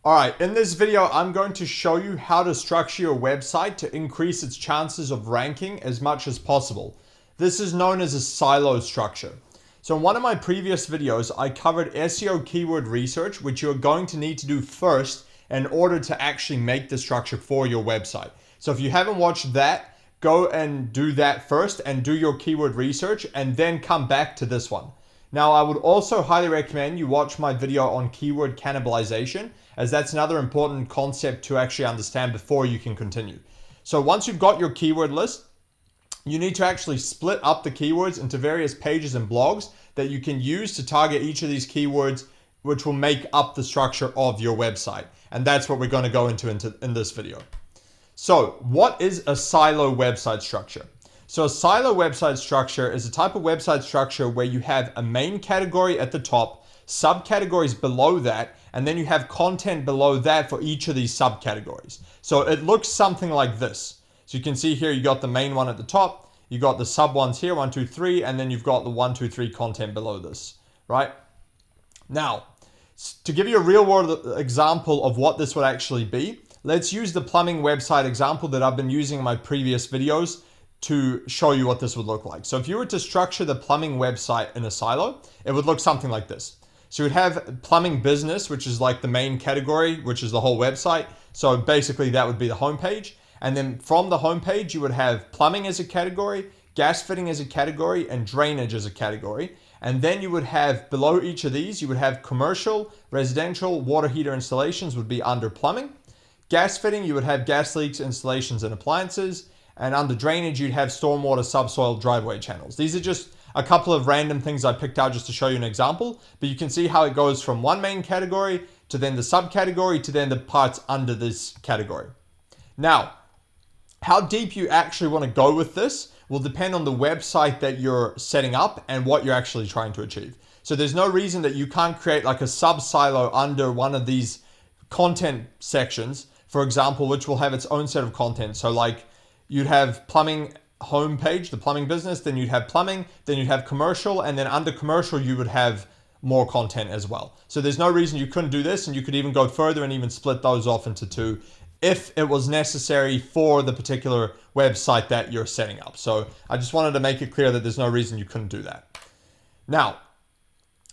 All right, in this video, I'm going to show you how to structure your website to increase its chances of ranking as much as possible. This is known as a silo structure. So in one of my previous videos, I covered SEO keyword research, which you're going to need to do first in order to actually make the structure for your website. So if you haven't watched that, go and do that first and do your keyword research and then come back to this one. Now, I would also highly recommend you watch my video on keyword cannibalization, as that's another important concept to actually understand before you can continue. So once you've got your keyword list, you need to actually split up the keywords into various pages and blogs that you can use to target each of these keywords, which will make up the structure of your website. And that's what we're going to go into in this video. So what is a silo website structure? So a silo website structure is a type of website structure where you have a main category at the top, subcategories below that, and then you have content below that for each of these subcategories. So it looks something like this. So you can see here, you got the main one at the top, you got the sub ones here, 1, 2, 3, and then you've got the 1, 2, 3 content below this, right? Now, to give you a real world example of what this would actually be, let's use the plumbing website example that I've been using in my previous videos to show you what this would look like. So if you were to structure the plumbing website in a silo, it would look something like this. So you'd have plumbing business, which is like the main category, which is the whole website. So basically that would be the homepage. And then from the homepage, you would have plumbing as a category, gas fitting as a category, and drainage as a category. And then you would have below each of these, you would have commercial, residential, water heater installations would be under plumbing. Gas fitting, you would have gas leaks, installations, and appliances. And under drainage, you'd have stormwater, subsoil, driveway channels. These are just a couple of random things I picked out just to show you an example, but you can see how it goes from one main category to then the subcategory to then the parts under this category. Now, how deep you actually want to go with this will depend on the website that you're setting up and what you're actually trying to achieve. So there's no reason that you can't create like a sub silo under one of these content sections, for example, which will have its own set of content. So like, you'd have plumbing homepage, the plumbing business, then you'd have plumbing, then you'd have commercial, and then under commercial, you would have more content as well. So there's no reason you couldn't do this, and you could even go further and even split those off into two if it was necessary for the particular website that you're setting up. So I just wanted to make it clear that there's no reason you couldn't do that. Now,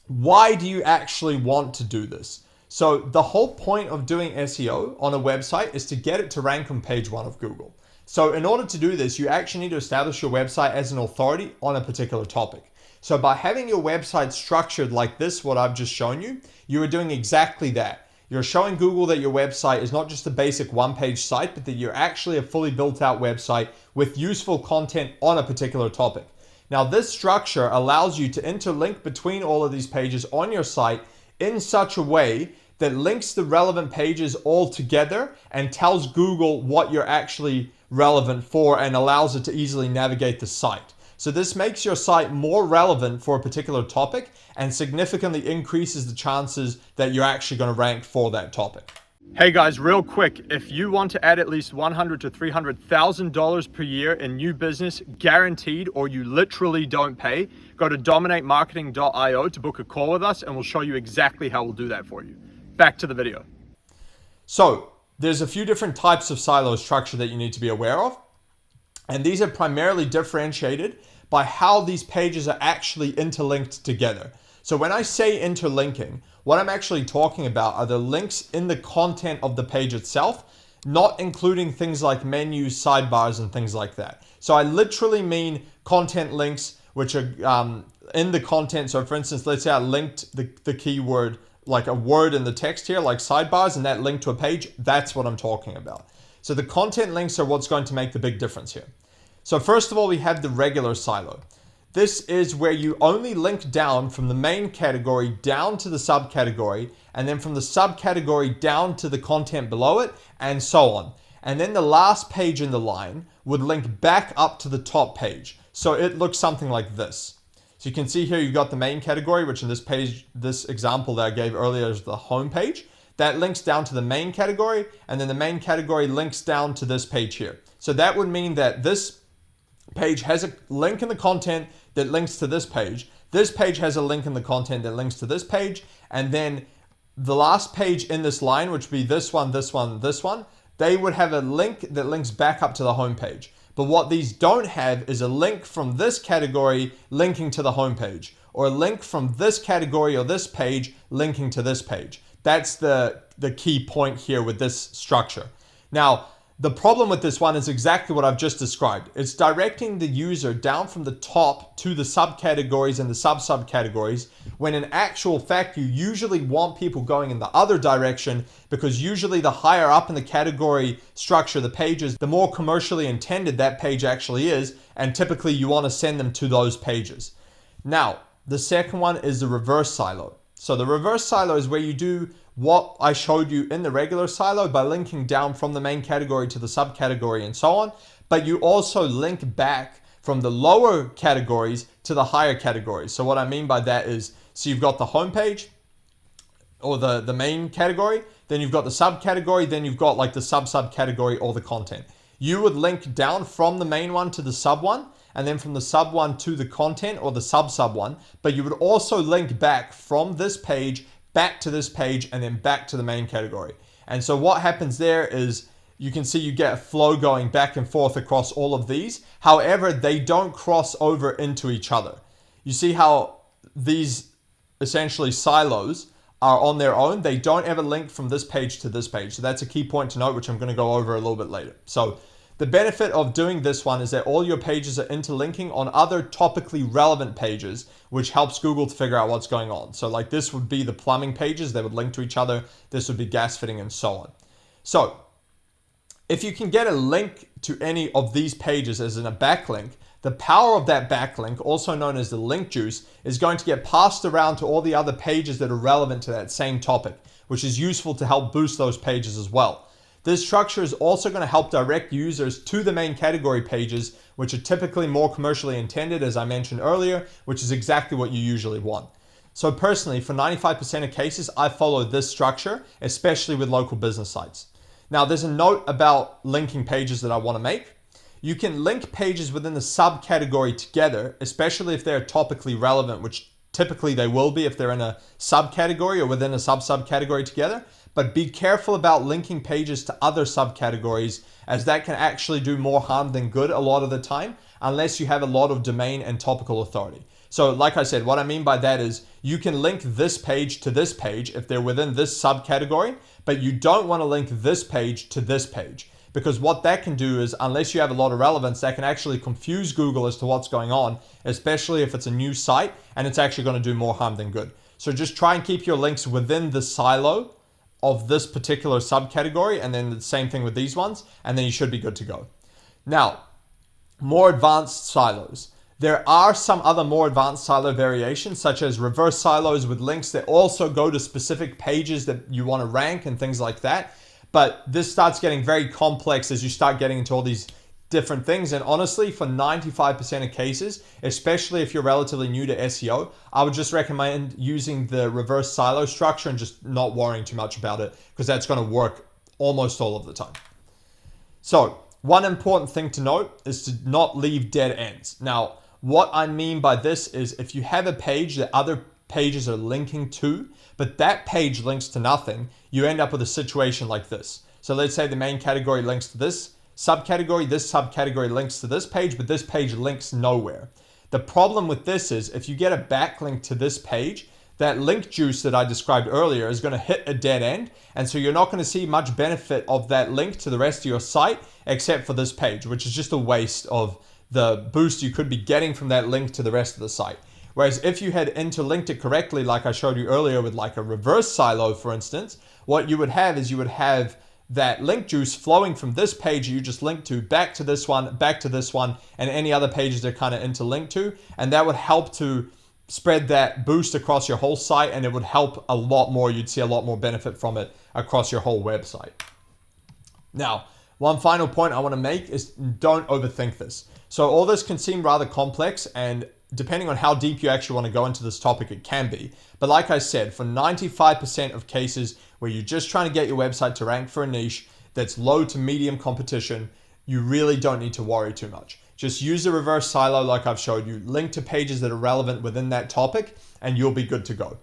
why do you actually want to do this? So the whole point of doing SEO on a website is to get it to rank on page 1 of Google. So in order to do this, you actually need to establish your website as an authority on a particular topic. So by having your website structured like this, what I've just shown you, you are doing exactly that. You're showing Google that your website is not just a basic one-page site, but that you're actually a fully built out website with useful content on a particular topic. Now, this structure allows you to interlink between all of these pages on your site in such a way that links the relevant pages all together and tells Google what you're actually relevant for and allows it to easily navigate the site. So this makes your site more relevant for a particular topic and significantly increases the chances that you're actually going to rank for that topic. Hey guys, real quick, if you want to add at least $100,000 to $300,000 per year in new business guaranteed, or you literally don't pay, go to dominatemarketing.io to book a call with us and we'll show you exactly how we'll do that for you. Back to the video. So there's a few different types of silo structure that you need to be aware of. And these are primarily differentiated by how these pages are actually interlinked together. So when I say interlinking, what I'm actually talking about are the links in the content of the page itself, not including things like menus, sidebars, and things like that. So I literally mean content links, which are in the content. So for instance, let's say I linked the keyword, like a word in the text here, like sidebars, and that link to a page, that's what I'm talking about. So the content links are what's going to make the big difference here. So first of all, we have the regular silo. This is where you only link down from the main category down to the subcategory, and then from the subcategory down to the content below it, and so on. And then the last page in the line would link back up to the top page. So it looks something like this. So you can see here, you've got the main category, which in this page, this example that I gave earlier is the home page. That links down to the main category, and then the main category links down to this page here. So that would mean that this page has a link in the content that links to this page. This page has a link in the content that links to this page. And then the last page in this line, which would be this one, this one, this one, they would have a link that links back up to the home page. But what these don't have is a link from this category linking to the home page, or a link from this category or this page linking to this page. That's the key point here with this structure. Now, the problem with this one is exactly what I've just described. It's directing the user down from the top to the subcategories and the sub-subcategories, when in actual fact, you usually want people going in the other direction, because usually the higher up in the category structure the page is, the more commercially intended that page actually is, and typically you want to send them to those pages. Now, the second one is the reverse silo. So the reverse silo is where you do what I showed you in the regular silo by linking down from the main category to the subcategory and so on, but you also link back from the lower categories to the higher categories. So what I mean by that is, so you've got the home page or the main category, then you've got the subcategory, then you've got like the sub-subcategory or the content. You would link down from the main one to the sub one, and then from the sub one to the content or the sub one, but you would also link back from this page back to this page and then back to the main category. And so what happens there is you can see you get a flow going back and forth across all of these. However, they don't cross over into each other. You see how these essentially silos are on their own. They don't ever link from this page to this page. So that's a key point to note, which I'm going to go over a little bit later. So the benefit of doing this one is that all your pages are interlinking on other topically relevant pages, which helps Google to figure out what's going on. So like this would be the plumbing pages, they would link to each other. This would be gas fitting and so on. So if you can get a link to any of these pages as in a backlink, the power of that backlink, also known as the link juice, is going to get passed around to all the other pages that are relevant to that same topic, which is useful to help boost those pages as well. This structure is also going to help direct users to the main category pages, which are typically more commercially intended, as I mentioned earlier, which is exactly what you usually want. So personally, for 95% of cases, I follow this structure, especially with local business sites. Now, there's a note about linking pages that I want to make. You can link pages within the subcategory together, especially if they're topically relevant, which typically they will be if they're in a subcategory or within a sub-subcategory together. But be careful about linking pages to other subcategories, as that can actually do more harm than good a lot of the time, unless you have a lot of domain and topical authority. So like I said, what I mean by that is you can link this page to this page if they're within this subcategory, but you don't want to link this page to this page, because what that can do is, unless you have a lot of relevance, that can actually confuse Google as to what's going on, especially if it's a new site, and it's actually going to do more harm than good. So just try and keep your links within the silo of this particular subcategory, and then the same thing with these ones, and then you should be good to go. Now, more advanced silos. There are some other more advanced silo variations, such as reverse silos with links that also go to specific pages that you want to rank and things like that. But this starts getting very complex as you start getting into all these different things. And honestly, for 95% of cases, especially if you're relatively new to SEO, I would just recommend using the reverse silo structure and just not worrying too much about it, because that's going to work almost all of the time. So one important thing to note is to not leave dead ends. Now, what I mean by this is if you have a page that other pages are linking to, but that page links to nothing, you end up with a situation like this. So let's say the main category links to this subcategory links to this page, but this page links nowhere. The problem with this is if you get a backlink to this page, that link juice that I described earlier is going to hit a dead end. And so you're not going to see much benefit of that link to the rest of your site, except for this page, which is just a waste of the boost you could be getting from that link to the rest of the site. Whereas if you had interlinked it correctly, like I showed you earlier with like a reverse silo, for instance, what you would have is you would have that link juice flowing from this page you just linked to back to this one, and any other pages they're kind of interlinked to. And that would help to spread that boost across your whole site, and it would help a lot more. You'd see a lot more benefit from it across your whole website. Now, one final point I want to make is don't overthink this. So all this can seem rather complex, and depending on how deep you actually want to go into this topic, it can be. But like I said, for 95% of cases where you're just trying to get your website to rank for a niche that's low to medium competition, you really don't need to worry too much. Just use the reverse silo like I've showed you, link to pages that are relevant within that topic, and you'll be good to go.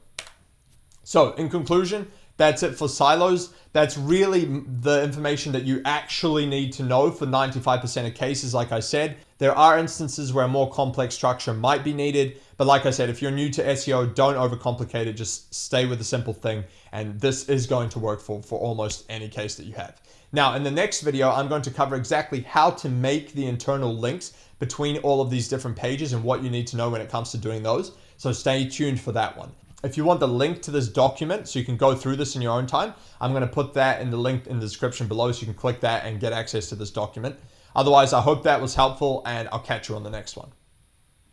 So in conclusion, That's it for silos. That's really the information that you actually need to know for 95% of cases. Like I said, there are instances where a more complex structure might be needed. But like I said, if you're new to SEO, don't overcomplicate it. Just stay with the simple thing. And this is going to work for almost any case that you have. Now, in the next video, I'm going to cover exactly how to make the internal links between all of these different pages and what you need to know when it comes to doing those. So stay tuned for that one. If you want the link to this document so you can go through this in your own time, I'm going to put that in the link in the description below so you can click that and get access to this document. Otherwise, I hope that was helpful and I'll catch you on the next one.